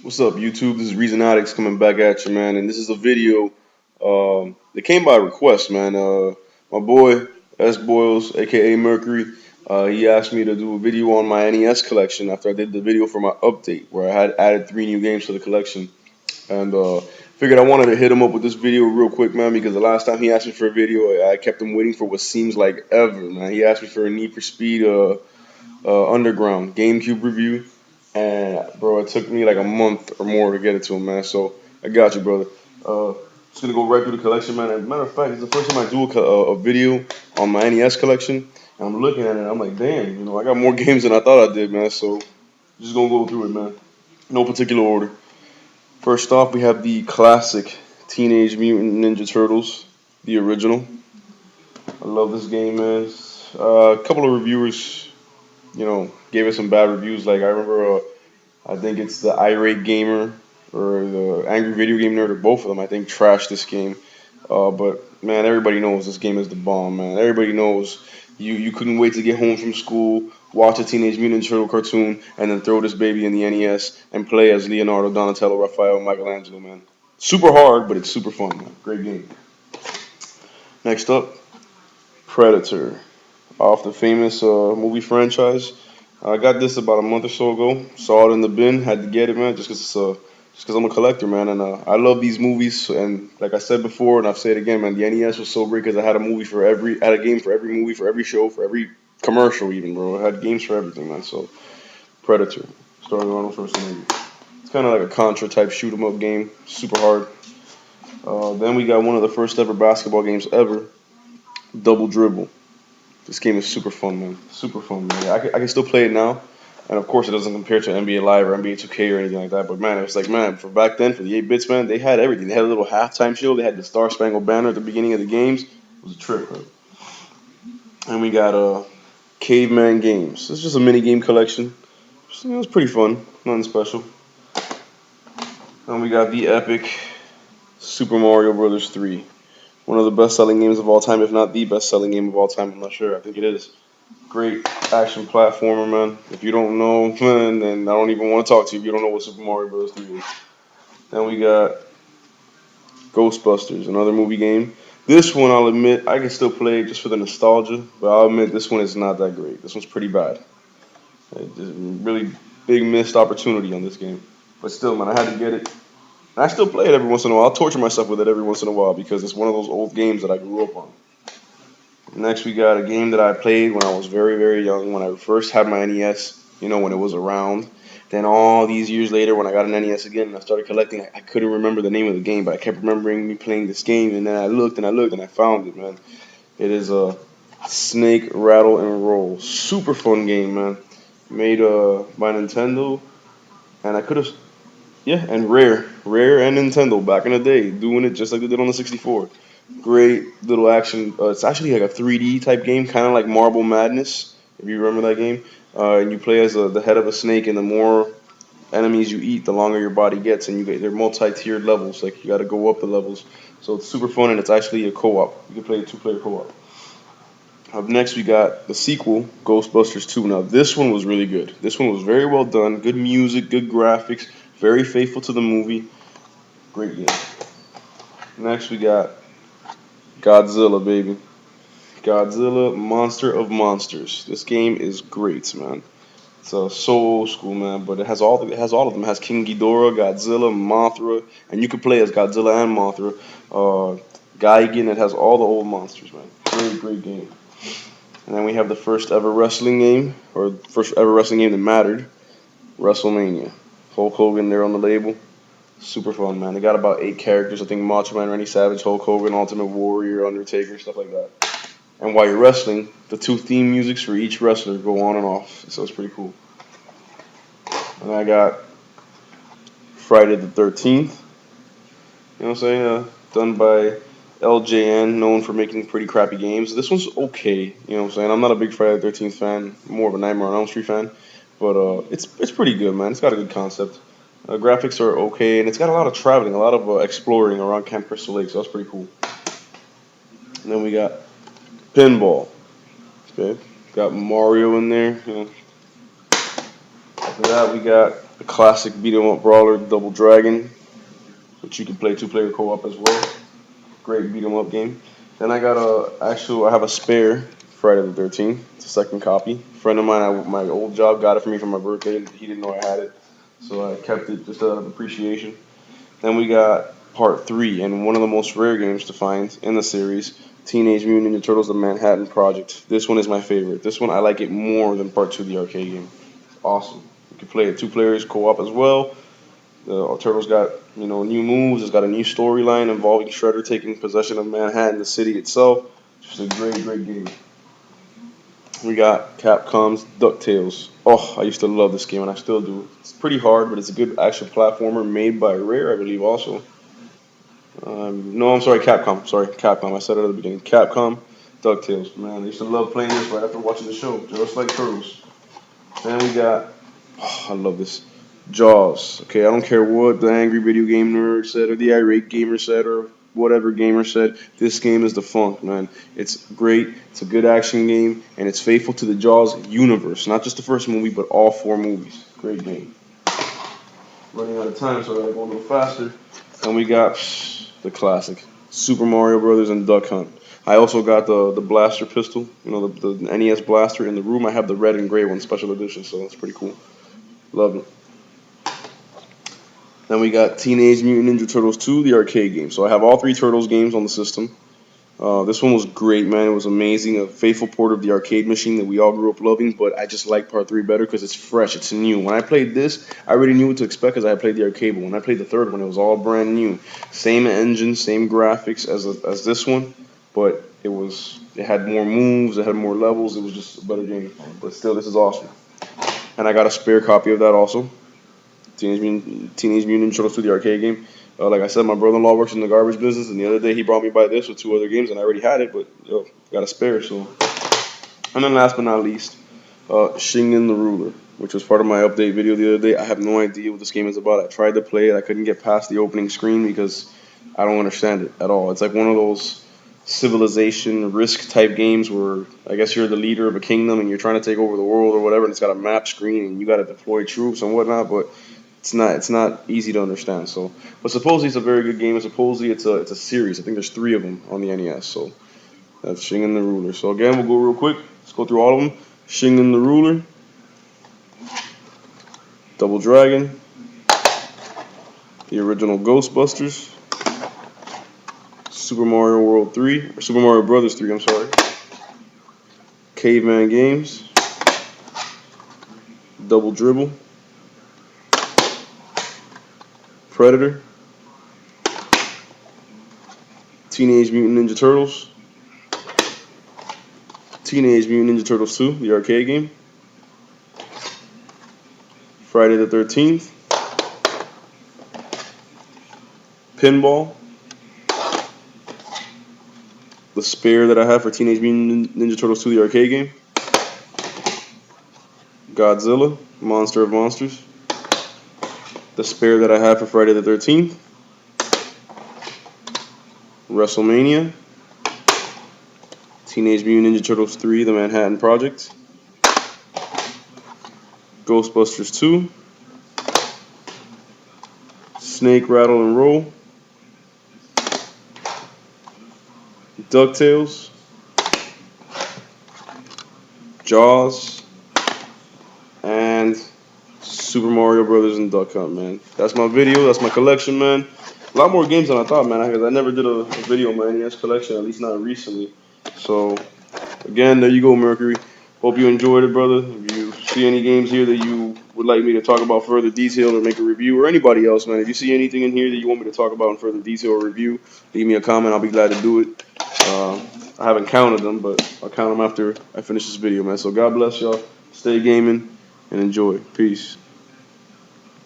What's up, YouTube? This is Reezonoticz coming back at you, man. And this is a video that came by request, man. My boy S Boyles, aka Mercury, he asked me to do a video on my NES collection after I did the video for my update, where I had added 3 new games to the collection. And figured I wanted to hit him up with this video real quick, man, because the last time he asked me for a video, I kept him waiting for what seems like ever, man. He asked me for a Need for Speed Underground GameCube review, and bro, it took me like a month or more to get it to him, man. So I got you, brother. Uh, just gonna go right through the collection, man. As a matter of fact, it's the first time I do a video on my NES collection, and I'm looking at it, and I'm like, damn, I got more games than I thought I did, man. So just gonna go through it, man. No particular order. First off, we have the classic Teenage Mutant Ninja Turtles, the original. I love this game, man. A couple of reviewers gave us some bad reviews. Like I remember, I think it's the Irate Gamer or the Angry Video Game Nerd, or both of them. I think trashed this game. But man, everybody knows this game is the bomb, man. Everybody knows you couldn't wait to get home from school, watch a Teenage Mutant Ninja Turtle cartoon, and then throw this baby in the NES and play as Leonardo, Donatello, Raphael, Michelangelo, man. Super hard, but it's super fun, man. Great game. Next up, Predator, off the famous movie franchise. I got this about a month or so ago. Saw it in the bin, had to get it, man, just 'cause I'm a collector, man, and I love these movies. And like I said before, and I've said it again, man, the NES was so great because I had a movie for every, I had a game for every movie, for every show, for every commercial, even, bro. I had games for everything, man. So Predator, starring Arnold Schwarzenegger. It's kind of like a Contra type shoot 'em up game, super hard. Then we got one of the first ever basketball games ever, Double Dribble. This game is super fun, man. Super fun, man. I can still play it now. And of course, it doesn't compare to NBA Live or NBA 2K or anything like that. But man, it's like, man, for back then, for the 8 bits, man, they had everything. They had a little halftime show. They had the Star Spangled Banner at the beginning of the games. It was a trip, man. And we got Caveman Games. It's just a mini game collection. It was pretty fun. Nothing special. And we got the epic Super Mario Brothers 3. One of the best-selling games of all time, if not the best-selling game of all time. I'm not sure. I think it is. Great action platformer, man. If you don't know, man, then I don't even want to talk to you if you don't know what Super Mario Bros. 3 is. Then we got Ghostbusters, another movie game. This one, I'll admit, I can still play just for the nostalgia, but I'll admit this one is not that great. This one's pretty bad. Really big missed opportunity on this game. But still, man, I had to get it. And I still play it every once in a while. I'll torture myself with it every once in a while because it's one of those old games that I grew up on. Next, we got a game that I played when I was very, very young, when I first had my NES, when it was around. Then all these years later, when I got an NES again and I started collecting, I couldn't remember the name of the game, but I kept remembering me playing this game. And then I looked and I looked and I found it, man. It is a Snake Rattle and Roll. Super fun game, man. Made by Nintendo, and I could have, yeah, and Rare and Nintendo back in the day, doing it just like they did on the 64. Great little action. It's actually like a 3D type game, kind of like Marble Madness, if you remember that game. And you play as the head of a snake, and the more enemies you eat, the longer your body gets, and they're multi-tiered levels. Like you got to go up the levels. So it's super fun, and it's actually a co-op. You can play a two-player co-op. Up next, we got the sequel, Ghostbusters 2. Now, this one was really good. This one was very well done. Good music, good graphics, very faithful to the movie. Great game. Next, we got Godzilla, baby. Godzilla, Monster of Monsters. This game is great, man. It's so old school, man, but it has all of them. It has King Ghidorah, Godzilla, Mothra, and you can play as Godzilla and Mothra. Gigan, it has all the old monsters, man. Great game. And then we have the first ever wrestling game, or first ever wrestling game that mattered, WrestleMania. Hulk Hogan there on the label. Super fun, man. They got about 8 characters. I think Macho Man, Randy Savage, Hulk Hogan, Ultimate Warrior, Undertaker, stuff like that. And while you're wrestling, the 2 theme musics for each wrestler go on and off. So it's pretty cool. And I got Friday the 13th. You know what I'm saying? Done by LJN, known for making pretty crappy games. This one's okay. You know what I'm saying? I'm not a big Friday the 13th fan. More of a Nightmare on Elm Street fan. But it's pretty good, man. It's got a good concept. Graphics are okay, and it's got a lot of traveling, a lot of exploring around Camp Crystal Lake. So that's pretty cool. And then we got Pinball. Okay, got Mario in there. After that, we got the classic beat 'em up brawler, Double Dragon, which you can play two-player co-op as well. Great beat 'em up game. Then I got I have a spare Friday the 13th. It's a second copy. A friend of mine at my old job got it for me for my birthday. He didn't know I had it, so I kept it just out of appreciation. Then we got part three, and one of the most rare games to find in the series, Teenage Mutant Ninja Turtles: The Manhattan Project. This one is my favorite. This one I like it more than part two, the arcade game. It's awesome. You can play it two players co-op as well. The Turtles got new moves. It's got a new storyline involving Shredder taking possession of Manhattan, the city itself. Just a great game. We got Capcom's DuckTales. Oh, I used to love this game and I still do. It's pretty hard, but it's a good action platformer made by Rare, I believe, also. No, I'm sorry, Capcom. Sorry, Capcom. I said it at the beginning. Capcom, DuckTales. Man, I used to love playing this right after watching the show, just like Turtles. Then we got, oh, I love this, Jaws. Okay, I don't care what the angry video game nerd said or the irate gamer said or whatever gamer said. This game is the funk, man. It's great. It's a good action game, and it's faithful to the Jaws universe. Not just the first movie, but all four movies. Great game. Running out of time, so I gotta go a little faster. And we got the classic Super Mario Brothers and Duck Hunt. I also got the blaster pistol, the NES blaster in the room. I have the red and gray one, special edition, so that's pretty cool. Love it. Then we got Teenage Mutant Ninja Turtles 2, the arcade game. So I have all three Turtles games on the system. This one was great, man. It was amazing. A faithful port of the arcade machine that we all grew up loving, but I just like part 3 better because it's fresh, it's new. When I played this, I already knew what to expect because I had played the arcade, but when I played the third one, it was all brand new. Same engine, same graphics as this one, but it had more moves, it had more levels, it was just a better game. But still, this is awesome. And I got a spare copy of that also. Teenage Mutant Ninja Turtles 2, the arcade game. Like I said, my brother-in-law works in the garbage business, and the other day he brought me by this with 2 other games, and I already had it, but got a spare. So, and then last but not least, Shingen the Ruler, which was part of my update video the other day. I have no idea what this game is about. I tried to play it, I couldn't get past the opening screen because I don't understand it at all. It's like one of those civilization risk type games where I guess you're the leader of a kingdom and you're trying to take over the world or whatever, and it's got a map screen and you got to deploy troops and whatnot, but it's not easy to understand. So, but supposedly it's a very good game, and supposedly it's a series. I think there's 3 of them on the NES. So that's Shingen the Ruler. So again, we'll go real quick. Let's go through all of them. Shingen the Ruler, Double Dragon, the original Ghostbusters, Super Mario World 3, or Super Mario Brothers 3. I'm sorry. Caveman Games, Double Dribble, Predator, Teenage Mutant Ninja Turtles, Teenage Mutant Ninja Turtles 2, the arcade game, Friday the 13th, Pinball, the spare that I have for Teenage Mutant Ninja Turtles 2, the arcade game, Godzilla, Monster of Monsters, the spare that I have for Friday the 13th, WrestleMania, Teenage Mutant Ninja Turtles 3, The Manhattan Project, Ghostbusters 2, Snake, Rattle, and Roll, DuckTales, Jaws, and Super Mario Brothers and Duck Hunt, man. That's my video. That's my collection, man. A lot more games than I thought, man, because I never did a video on my NES collection, at least not recently. So, again, there you go, Mercury. Hope you enjoyed it, brother. If you see any games here that you would like me to talk about further detail or make a review, or anybody else, man, if you see anything in here that you want me to talk about in further detail or review, leave me a comment. I'll be glad to do it. I haven't counted them, but I'll count them after I finish this video, man. So God bless y'all. Stay gaming and enjoy. Peace.